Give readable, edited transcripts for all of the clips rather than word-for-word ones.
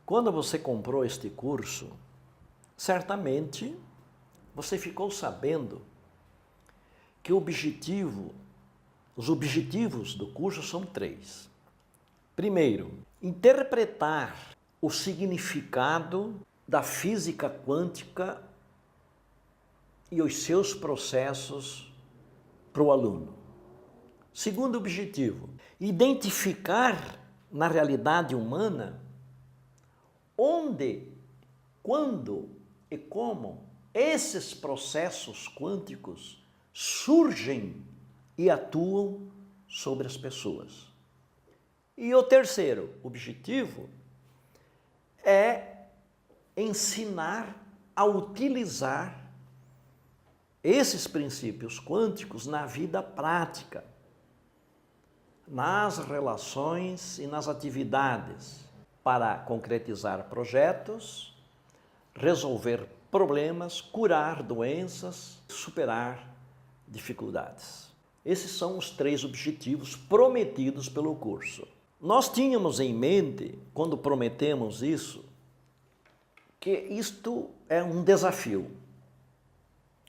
Quando você comprou este curso, certamente você ficou sabendo que os objetivos do curso são 3. Primeiro, interpretar o significado da física quântica e os seus processos para o aluno. Segundo objetivo, identificar na realidade humana onde, quando e como esses processos quânticos surgem e atuam sobre as pessoas. E o terceiro objetivo é ensinar a utilizar esses princípios quânticos na vida prática, nas relações e nas atividades, para concretizar projetos, resolver problemas, curar doenças, superar dificuldades. Esses são os 3 objetivos prometidos pelo curso. Nós tínhamos em mente, quando prometemos isso, que isto é um desafio.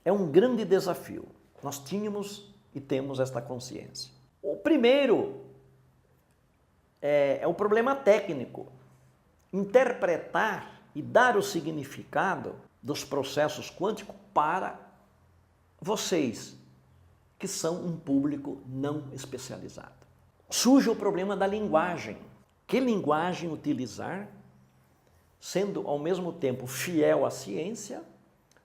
É um grande desafio. Nós tínhamos e temos esta consciência. O primeiro é o problema técnico. Interpretar e dar o significado dos processos quânticos para vocês, que são um público não especializado. Surge o problema da linguagem. Que linguagem utilizar, sendo ao mesmo tempo fiel à ciência,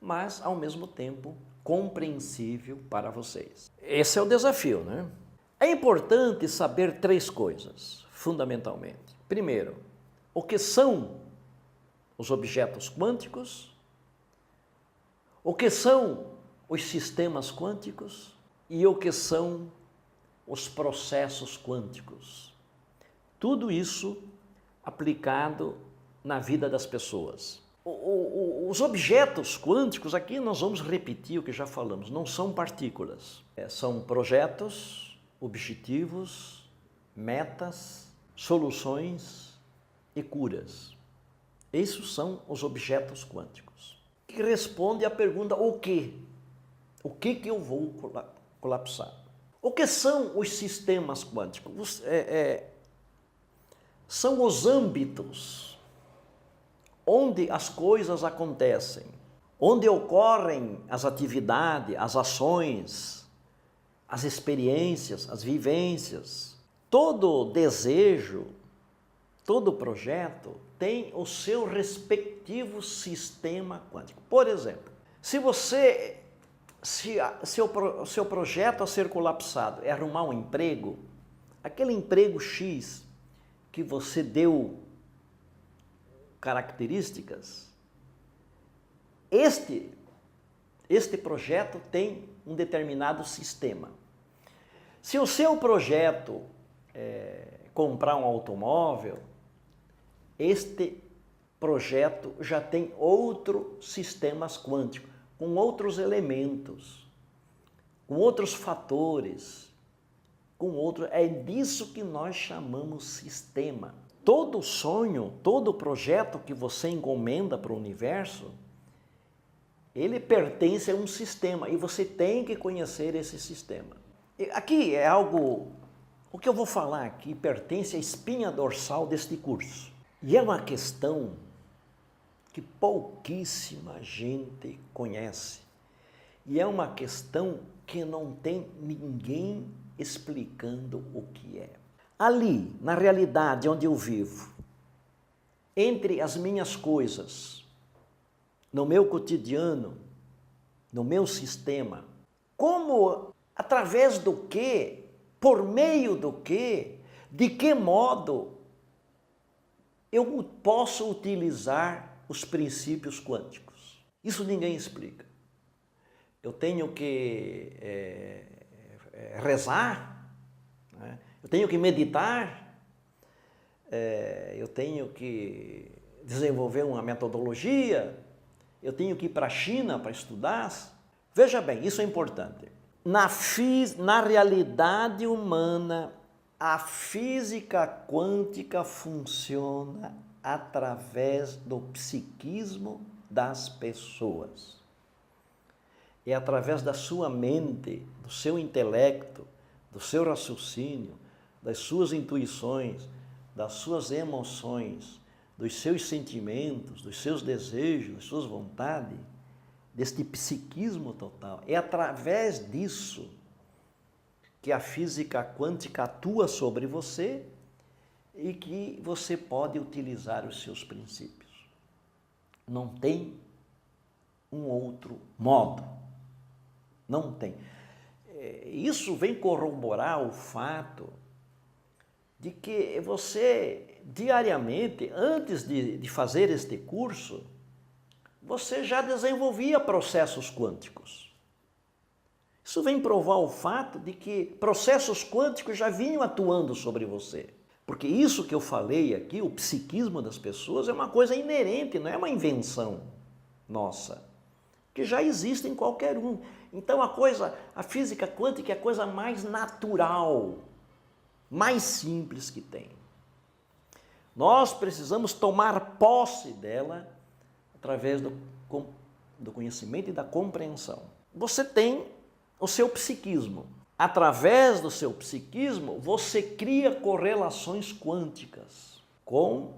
mas ao mesmo tempo compreensível para vocês? Esse é o desafio, né? É importante saber 3 coisas, fundamentalmente. Primeiro, o que são os objetos quânticos, o que são os sistemas quânticos e o que são os processos quânticos. Tudo isso aplicado na vida das pessoas. Os objetos quânticos, aqui nós vamos repetir o que já falamos, não são partículas. São projetos, objetivos, metas, soluções e curas. Esses são os objetos quânticos. Que responde à pergunta, o quê? O que eu vou colapsar? O que são os sistemas quânticos? São os âmbitos onde as coisas acontecem, onde ocorrem as atividades, as ações, as experiências, as vivências. Todo desejo, todo projeto tem o seu respectivo sistema quântico. Por exemplo, se o seu projeto a ser colapsado é arrumar um emprego, aquele emprego X que você deu características, este projeto tem um determinado sistema. Se o seu projeto é comprar um automóvel, este projeto já tem outros sistemas quânticos, com outros elementos, com outros fatores, é disso que nós chamamos sistema. Todo sonho, todo projeto que você encomenda para o universo, ele pertence a um sistema e você tem que conhecer esse sistema. Aqui é algo, o que eu vou falar aqui pertence à espinha dorsal deste curso. E é uma questão que pouquíssima gente conhece. E é uma questão que não tem ninguém explicando o que é. Ali, na realidade onde eu vivo, entre as minhas coisas, no meu cotidiano, no meu sistema, como, através do que, por meio do que, de que modo eu posso utilizar os princípios quânticos. Isso ninguém explica. Eu tenho que rezar, né? Eu tenho que meditar, eu tenho que desenvolver uma metodologia, eu tenho que ir para a China para estudar. Veja bem, isso é importante. Na realidade humana, a física quântica funciona através do psiquismo das pessoas. É através da sua mente, do seu intelecto, do seu raciocínio, das suas intuições, das suas emoções, dos seus sentimentos, dos seus desejos, das suas vontades, deste psiquismo total. É através disso que a física quântica atua sobre você e que você pode utilizar os seus princípios. Não tem um outro modo. Não tem. Isso vem corroborar o fato de que você, diariamente, antes de fazer este curso, você já desenvolvia processos quânticos. Isso vem provar o fato de que processos quânticos já vinham atuando sobre você. Porque isso que eu falei aqui, o psiquismo das pessoas, é uma coisa inerente, não é uma invenção nossa, que já existe em qualquer um. Então a física quântica é a coisa mais natural, mais simples que tem. Nós precisamos tomar posse dela através do conhecimento e da compreensão. Você tem o seu psiquismo. Através do seu psiquismo, você cria correlações quânticas com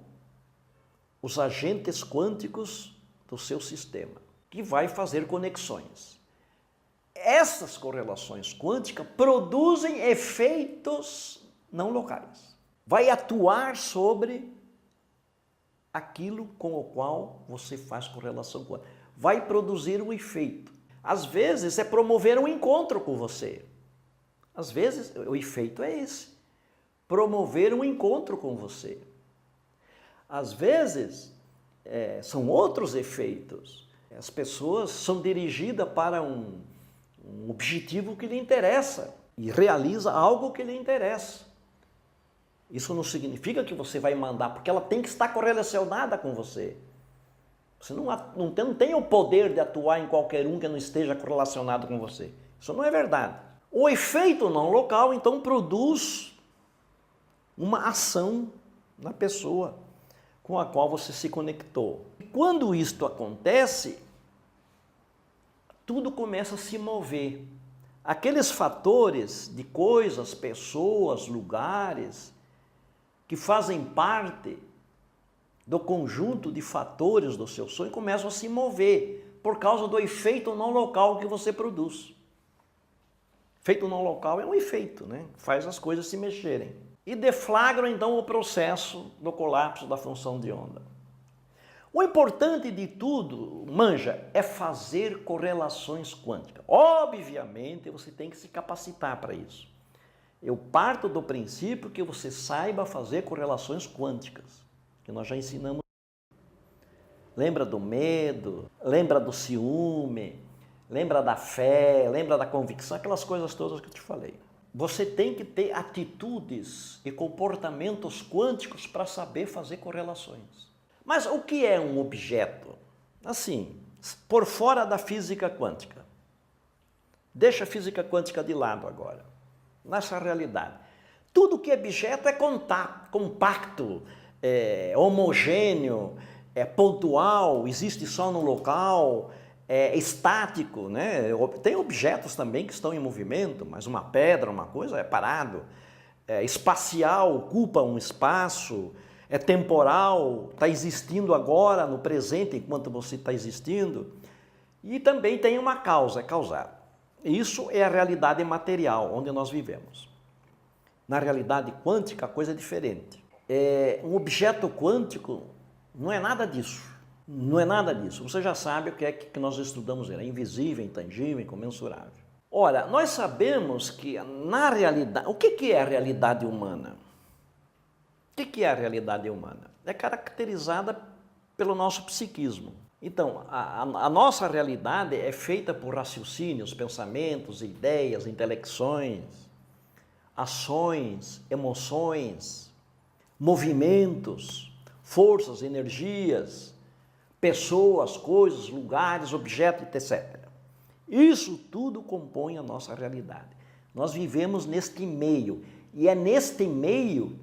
os agentes quânticos do seu sistema, que vai fazer conexões. Essas correlações quânticas produzem efeitos não locais. Vai atuar sobre aquilo com o qual você faz correlação quântica. Vai produzir um efeito. Às vezes é promover um encontro com você. Às vezes o efeito é esse. Promover um encontro com você. Às vezes são outros efeitos. As pessoas são dirigidas para um objetivo que lhe interessa e realiza algo que lhe interessa. Isso não significa que você vai mandar, porque ela tem que estar correlacionada com você. Você não tem o poder de atuar em qualquer um que não esteja correlacionado com você. Isso não é verdade. O efeito não local, então, produz uma ação na pessoa com a qual você se conectou. E quando isto acontece, tudo começa a se mover. Aqueles fatores de coisas, pessoas, lugares, que fazem parte do conjunto de fatores do seu sonho, começam a se mover por causa do efeito não local que você produz. Efeito não local é um efeito, né? Faz as coisas se mexerem. E deflagram então o processo do colapso da função de onda. O importante de tudo, manja, é fazer correlações quânticas. Obviamente, você tem que se capacitar para isso. Eu parto do princípio que você saiba fazer correlações quânticas, que nós já ensinamos. Lembra do medo, lembra do ciúme, lembra da fé, lembra da convicção, aquelas coisas todas que eu te falei. Você tem que ter atitudes e comportamentos quânticos para saber fazer correlações. Mas o que é um objeto? Assim, por fora da física quântica. Deixa a física quântica de lado agora. Nessa realidade. Tudo que é objeto é compacto, é homogêneo, é pontual, existe só no local, é estático, né? Tem objetos também que estão em movimento, mas uma pedra, uma coisa é parado. É espacial, ocupa um espaço, é temporal, está existindo agora, no presente, enquanto você está existindo. E também tem uma causa, é causado. Isso é a realidade material, onde nós vivemos. Na realidade quântica, a coisa é diferente. Um objeto quântico não é nada disso. Não é nada disso. Você já sabe o que é que nós estudamos. É invisível, intangível, incomensurável. Ora, nós sabemos que na realidade... O que é a realidade humana? O que é a realidade humana? É caracterizada pelo nosso psiquismo. Então, a nossa realidade é feita por raciocínios, pensamentos, ideias, intelecções, ações, emoções, movimentos, forças, energias, pessoas, coisas, lugares, objetos, etc. Isso tudo compõe a nossa realidade. Nós vivemos neste meio, e é neste meio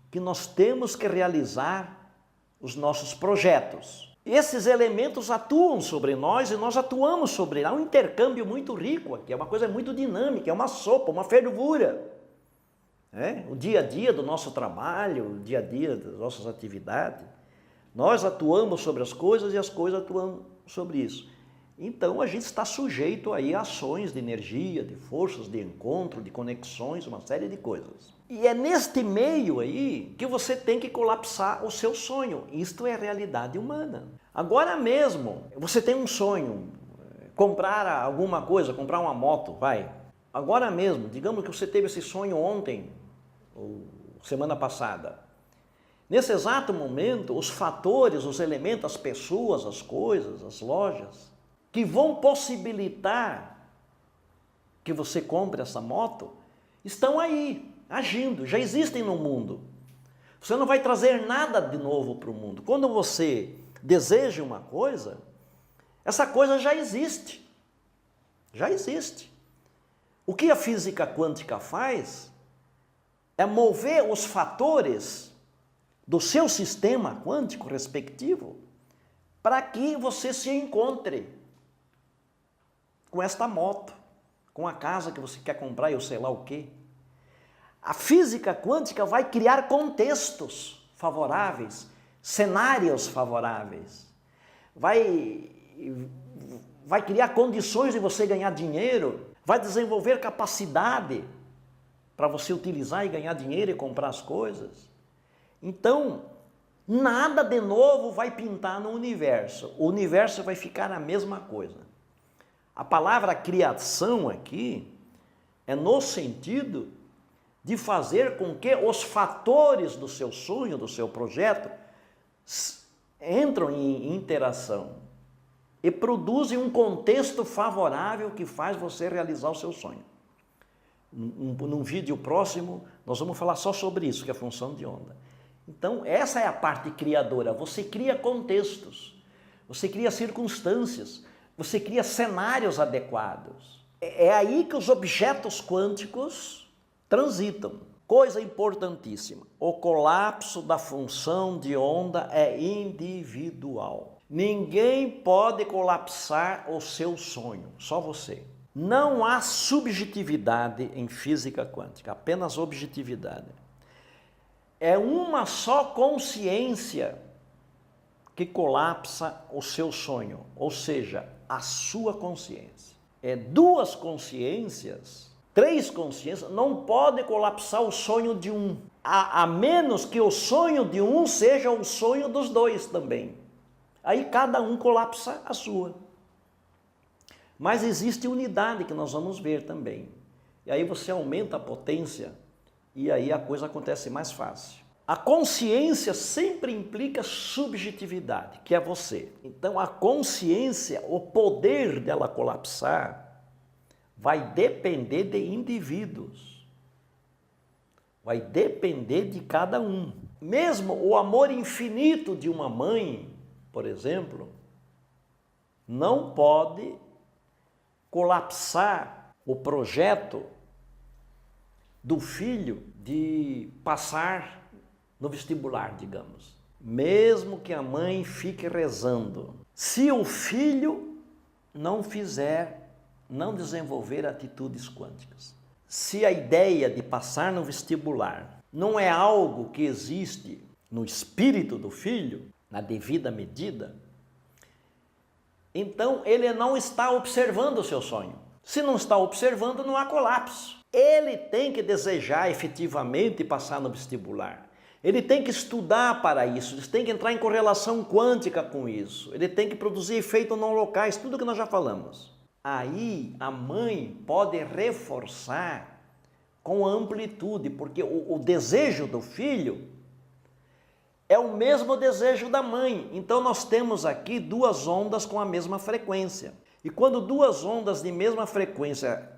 que nós temos que realizar os nossos projetos. Esses elementos atuam sobre nós e nós atuamos sobre eles. Há um intercâmbio muito rico aqui, é uma coisa muito dinâmica, é uma sopa, uma fervura. O dia a dia do nosso trabalho, o dia a dia das nossas atividades, nós atuamos sobre as coisas e as coisas atuam sobre isso. Então a gente está sujeito aí a ações de energia, de forças, de encontro, de conexões, uma série de coisas. E é neste meio aí que você tem que colapsar o seu sonho. Isto é realidade humana. Agora mesmo, você tem um sonho, comprar alguma coisa, comprar uma moto, vai. Agora mesmo, digamos que você teve esse sonho ontem, ou semana passada. Nesse exato momento, os fatores, os elementos, as pessoas, as coisas, as lojas, que vão possibilitar que você compre essa moto, estão aí, agindo, já existem no mundo. Você não vai trazer nada de novo para o mundo. Quando você deseja uma coisa, essa coisa já existe. Já existe. O que a física quântica faz é mover os fatores do seu sistema quântico respectivo para que você se encontre com esta moto, com a casa que você quer comprar e eu sei lá o quê. A física quântica vai criar contextos favoráveis, cenários favoráveis, vai criar condições de você ganhar dinheiro, vai desenvolver capacidade para você utilizar e ganhar dinheiro e comprar as coisas. Então, nada de novo vai pintar no universo. O universo vai ficar a mesma coisa. A palavra criação aqui é no sentido de fazer com que os fatores do seu sonho, do seu projeto, entram em interação e produzem um contexto favorável que faz você realizar o seu sonho. Num vídeo próximo, nós vamos falar só sobre isso, que é a função de onda. Então, essa é a parte criadora. Você cria contextos, você cria circunstâncias, você cria cenários adequados. É aí que os objetos quânticos transitam. Coisa importantíssima, o colapso da função de onda é individual. Ninguém pode colapsar o seu sonho, só você. Não há subjetividade em física quântica, apenas objetividade. É uma só consciência que colapsa o seu sonho, ou seja, a sua consciência. É duas consciências, três consciências, não pode colapsar o sonho de um, a menos que o sonho de um seja o sonho dos dois também. Aí cada um colapsa a sua. Mas existe unidade que nós vamos ver também. E aí você aumenta a potência e aí a coisa acontece mais fácil. A consciência sempre implica subjetividade, que é você. Então a consciência, o poder dela colapsar, vai depender de indivíduos. Vai depender de cada um. Mesmo o amor infinito de uma mãe, por exemplo, não pode colapsar o projeto do filho de passar no vestibular, digamos. Mesmo que a mãe fique rezando, se o filho não desenvolver atitudes quânticas, se a ideia de passar no vestibular não é algo que existe no espírito do filho, na devida medida, então ele não está observando o seu sonho. Se não está observando, não há colapso. Ele tem que desejar efetivamente passar no vestibular. Ele tem que estudar para isso, ele tem que entrar em correlação quântica com isso, ele tem que produzir efeitos não locais, tudo que nós já falamos. Aí a mãe pode reforçar com amplitude, porque o desejo do filho é o mesmo desejo da mãe. Então nós temos aqui duas ondas com a mesma frequência. E quando duas ondas de mesma frequência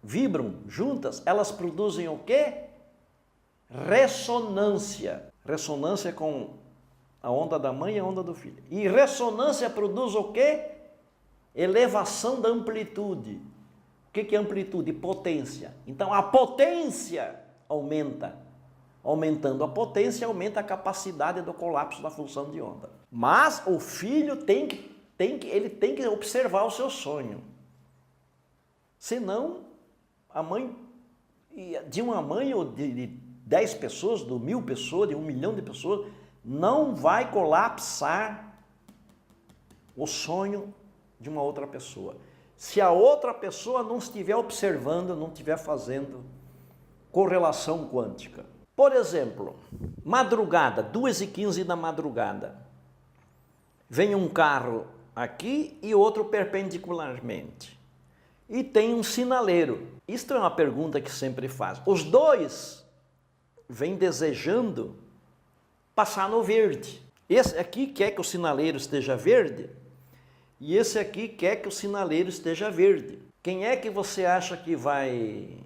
vibram juntas, elas produzem o quê? Ressonância. Ressonância com a onda da mãe e a onda do filho. E ressonância produz o quê? Elevação da amplitude. O que é amplitude? Potência. Então a potência aumenta Aumentando a potência, aumenta a capacidade do colapso da função de onda. Mas o filho tem que observar o seu sonho. Senão, a mãe, de uma mãe ou de 10 pessoas, de 1000 pessoas, de 1 milhão de pessoas, não vai colapsar o sonho de uma outra pessoa. Se a outra pessoa não estiver observando, não estiver fazendo correlação quântica. Por exemplo, madrugada, 2h15 da madrugada, vem um carro aqui e outro perpendicularmente. E tem um sinaleiro. Isto é uma pergunta que sempre faz. Os dois vêm desejando passar no verde. Esse aqui quer que o sinaleiro esteja verde e esse aqui quer que o sinaleiro esteja verde. Quem é que você acha que vai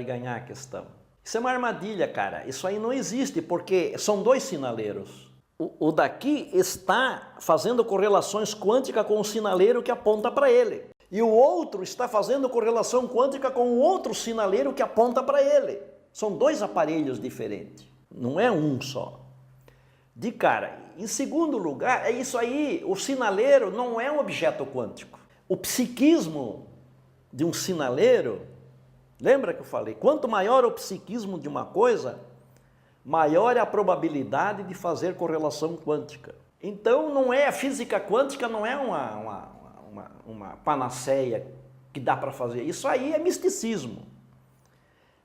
ganhar a questão? Isso é uma armadilha, cara. Isso aí não existe, porque são dois sinaleiros. O daqui está fazendo correlações quânticas com o sinaleiro que aponta para ele. E o outro está fazendo correlação quântica com o outro sinaleiro que aponta para ele. São dois aparelhos diferentes. Não é um só. De cara. Em segundo lugar, é isso aí. O sinaleiro não é um objeto quântico. O psiquismo de um sinaleiro... Lembra que eu falei? Quanto maior o psiquismo de uma coisa, maior é a probabilidade de fazer correlação quântica. Então, não é a física quântica, não é uma panaceia que dá para fazer. Isso aí é misticismo.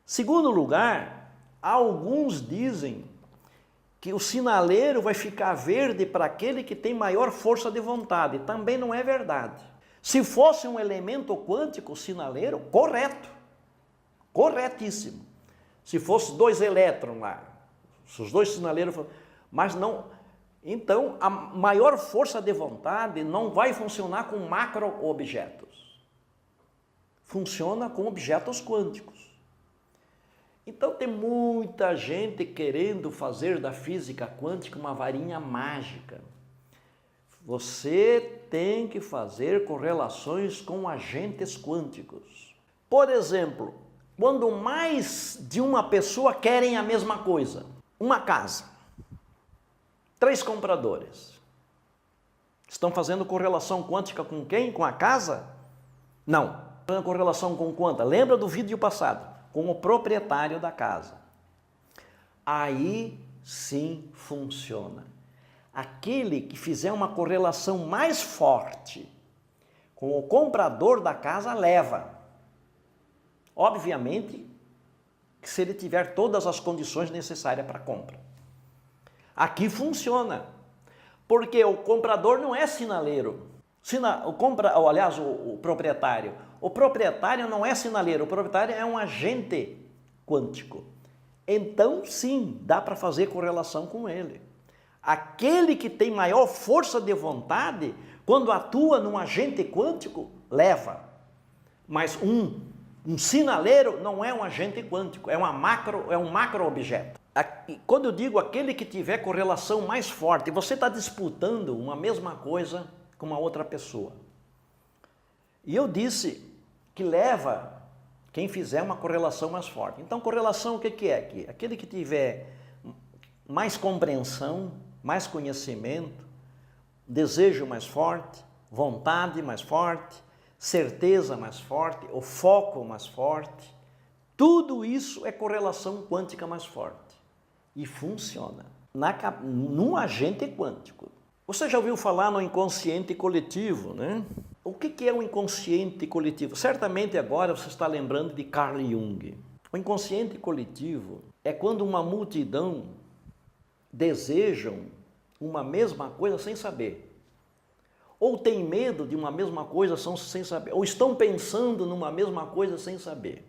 Segundo lugar, alguns dizem que o sinaleiro vai ficar verde para aquele que tem maior força de vontade. Também não é verdade. Se fosse um elemento quântico, o sinaleiro, correto. Corretíssimo. Se fosse 2 elétrons lá, se os dois sinaleiros... Mas não... Então, a maior força de vontade não vai funcionar com macro-objetos. Funciona com objetos quânticos. Então, tem muita gente querendo fazer da física quântica uma varinha mágica. Você tem que fazer correlações com agentes quânticos. Por exemplo... Quando mais de uma pessoa querem a mesma coisa, uma casa, 3 compradores, estão fazendo correlação quântica com quem? Com a casa? Não. Fazendo correlação com quanta? Lembra do vídeo passado? Com o proprietário da casa. Aí sim funciona. Aquele que fizer uma correlação mais forte com o comprador da casa leva. Obviamente, que se ele tiver todas as condições necessárias para a compra. Aqui funciona, porque o comprador não é sinaleiro. O proprietário. O proprietário não é sinaleiro, o proprietário é um agente quântico. Então, sim, dá para fazer correlação com ele. Aquele que tem maior força de vontade, quando atua num agente quântico, leva. Mas um sinaleiro não é um agente quântico, é um macro-objeto. Quando eu digo aquele que tiver correlação mais forte, você está disputando uma mesma coisa com uma outra pessoa. E eu disse que leva quem fizer uma correlação mais forte. Então, correlação o que é? Aquele que tiver mais compreensão, mais conhecimento, desejo mais forte, vontade mais forte, certeza mais forte, o foco mais forte, tudo isso é correlação quântica mais forte. E funciona num agente quântico. Você já ouviu falar no inconsciente coletivo, né? O que é o inconsciente coletivo? Certamente agora você está lembrando de Carl Jung. O inconsciente coletivo é quando uma multidão desejam uma mesma coisa sem saber. Ou tem medo de uma mesma coisa sem saber, ou estão pensando numa mesma coisa sem saber,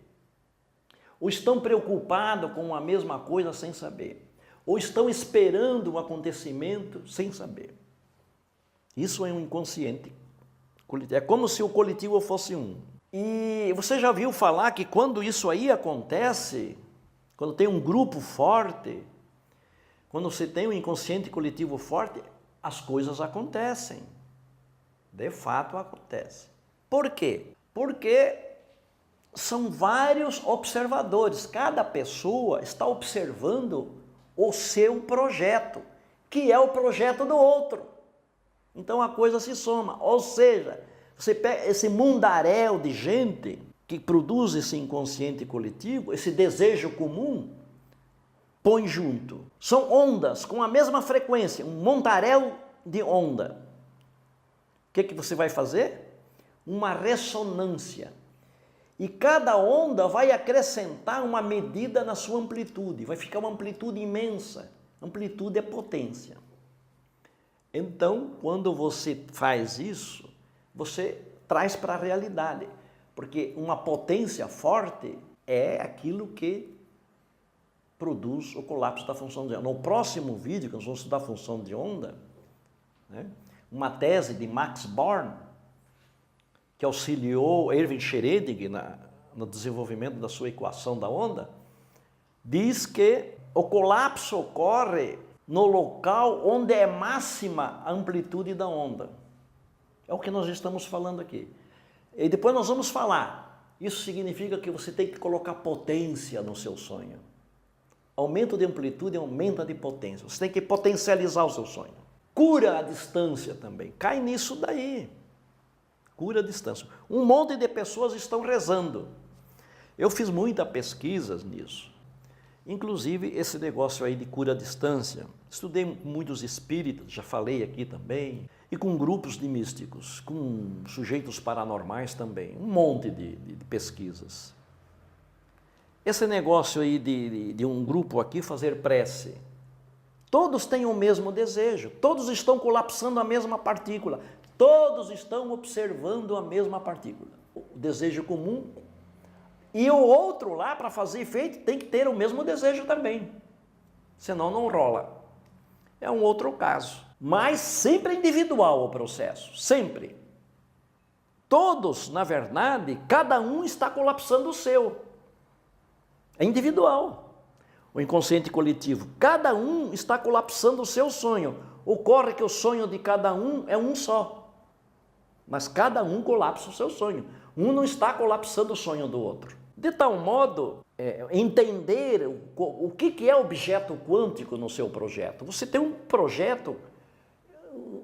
ou estão preocupados com a mesma coisa sem saber, ou estão esperando um acontecimento sem saber. Isso é um inconsciente coletivo. É como se o coletivo fosse um. E você já viu falar que quando isso aí acontece, quando tem um grupo forte, quando você tem um inconsciente coletivo forte, as coisas acontecem. De fato acontece. Por quê? Porque são vários observadores. Cada pessoa está observando o seu projeto, que é o projeto do outro. Então a coisa se soma, ou seja, você pega esse mundaréu de gente que produz esse inconsciente coletivo, esse desejo comum, põe junto. São ondas com a mesma frequência, um mundaréu de onda. O que você vai fazer? Uma ressonância. E cada onda vai acrescentar uma medida na sua amplitude, vai ficar uma amplitude imensa. Amplitude é potência. Então, quando você faz isso, você traz para a realidade, porque uma potência forte é aquilo que produz o colapso da função de onda. No próximo vídeo, que nós vamos estudar a função de onda, né, uma tese de Max Born, que auxiliou Erwin Schrödinger no desenvolvimento da sua equação da onda, diz que o colapso ocorre no local onde é máxima a amplitude da onda. É o que nós estamos falando aqui. E depois nós vamos falar. Isso significa que você tem que colocar potência no seu sonho. Aumento de amplitude aumenta de potência. Você tem que potencializar o seu sonho. Cura à distância também. Cai nisso daí. Cura à distância. Um monte de pessoas estão rezando. Eu fiz muita pesquisa nisso. Inclusive esse negócio aí de cura à distância. Estudei com muitos espíritas, já falei aqui também. E com grupos de místicos, com sujeitos paranormais também. Um monte de pesquisas. Esse negócio aí de um grupo aqui fazer prece. Todos têm o mesmo desejo. Todos estão colapsando a mesma partícula. Todos estão observando a mesma partícula. O desejo comum. E o outro lá, para fazer efeito, tem que ter o mesmo desejo também. Senão não rola. É um outro caso. Mas sempre é individual o processo. Sempre. Todos, na verdade, cada um está colapsando o seu. É individual. O inconsciente coletivo. Cada um está colapsando o seu sonho. Ocorre que o sonho de cada um é um só. Mas cada um colapsa o seu sonho. Um não está colapsando o sonho do outro. De tal modo, entender o que é objeto quântico no seu projeto. Você tem um projeto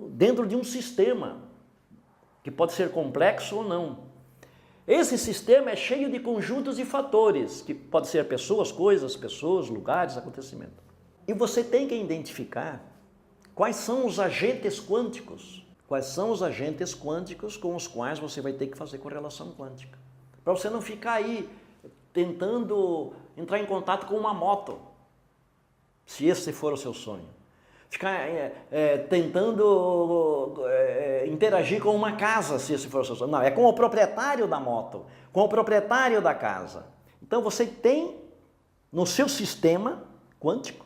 dentro de um sistema, que pode ser complexo ou não. Esse sistema é cheio de conjuntos e fatores, que pode ser pessoas, coisas, lugares, acontecimentos. E você tem que identificar quais são os agentes quânticos. Quais são os agentes quânticos com os quais você vai ter que fazer correlação quântica. Para você não ficar aí tentando entrar em contato com uma moto, se esse for o seu sonho. Ficar tentando interagir com uma casa, se esse for o seu sonho. Não, é com o proprietário da moto, com o proprietário da casa. Então você tem no seu sistema quântico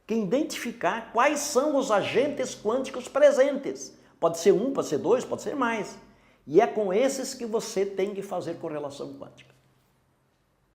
que identificar quais são os agentes quânticos presentes. Pode ser um, pode ser dois, pode ser mais. E é com esses que você tem que fazer correlação quântica.